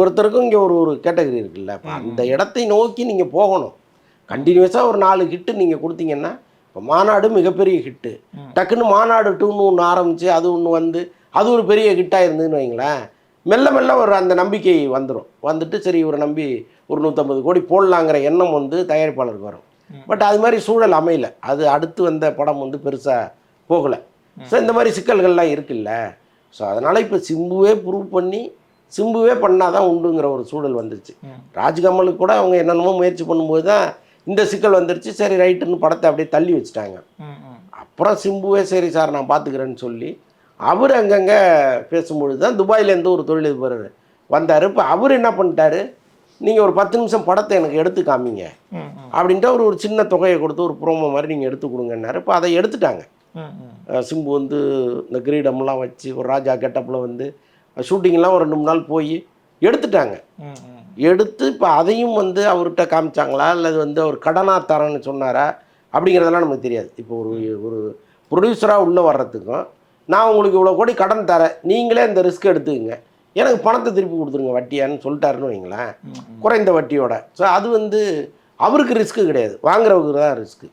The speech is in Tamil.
ஒருத்தருக்கும் இங்கே ஒரு கேட்டகரி இருக்குல்ல. இப்போ அந்த இடத்தை நோக்கி நீங்கள் போகணும். கண்டினியூஸாக ஒரு 4 ஹிட்டு நீங்கள் கொடுத்தீங்கன்னா, இப்போ மாநாடு மிகப்பெரிய ஹிட்டு. டக்குன்னு மாநாடு 2ன்னு ஒன்று ஆரம்பித்து அது ஒன்று வந்து அது ஒரு பெரிய ஹிட்டாக இருந்ததுன்னு வைங்களேன், மெல்ல மெல்ல ஒரு அந்த நம்பிக்கை வந்துடும். வந்துட்டு சரி இவரை நம்பி ஒரு 150 கோடி போடலாங்கிற எண்ணம் வந்து தயாரிப்பாளருக்கு வரும். பட் அது மாதிரி சூழல் அமையல. அது அடுத்து வந்த படம் வந்து பெருசாக போகலை. ஸோ இந்த மாதிரி சிக்கல்கள்லாம் இருக்குல்ல. ஸோ அதனால் இப்போ சிம்புவே ப்ரூவ் பண்ணி சிம்புவே பண்ணால் தான் உண்டுங்கிற ஒரு சூழல் வந்துருச்சு. ராஜ்கமலுக்கு கூட அவங்க என்னென்னமோ முயற்சி பண்ணும்போது தான் இந்த சிக்கல் வந்துருச்சு. சரி ரைட்டுன்னு படத்தை அப்படியே தள்ளி வச்சுட்டாங்க. அப்புறம் சிம்புவே சரி சார் நான் பார்த்துக்கிறேன்னு சொல்லி அவர் அங்கங்கே பேசும்பொழுது தான் துபாயிலேருந்து ஒரு தொழிலதிபர் வந்தார். இப்போ அவர் என்ன பண்ணிட்டாரு, நீங்கள் ஒரு 10 நிமிஷம் படத்தை எனக்கு எடுத்து காமிங்க அப்படின்ட்டு அவர் ஒரு சின்ன தொகையை கொடுத்து ஒரு ப்ரோமோ மாதிரி நீங்கள் எடுத்து கொடுங்கன்னாரு. இப்போ அதை எடுத்துட்டாங்க. சிம்பு வந்து இந்த கிரீடம்லாம் வச்சு ஒரு ராஜா கெட்டப்பில் வந்து ஷூட்டிங்லாம் ஒரு 2-3 நாள் போய் எடுத்துட்டாங்க. எடுத்து இப்போ அதையும் வந்து அவர்கிட்ட காமிச்சாங்களா அல்லது வந்து அவர் கடனாக தரேன்னு சொன்னாரா அப்படிங்கிறதெல்லாம் நமக்கு தெரியாது. இப்போ ஒரு ப்ரொடியூசராக உள்ளே வர்றதுக்கும் நான் உங்களுக்கு இவ்வளோ கோடி கடன் தரேன், நீங்களே இந்த ரிஸ்க் எடுத்துக்கங்க, எனக்கு பணத்தை திருப்பி கொடுத்துருங்க வட்டியான்னு சொல்லிட்டாருன்னு வைங்களேன், குறைந்த வட்டியோட. ஸோ அது வந்து அவருக்கு ரிஸ்க்கு கிடையாது, வாங்குறவருக்கு தான் ரிஸ்க்கு.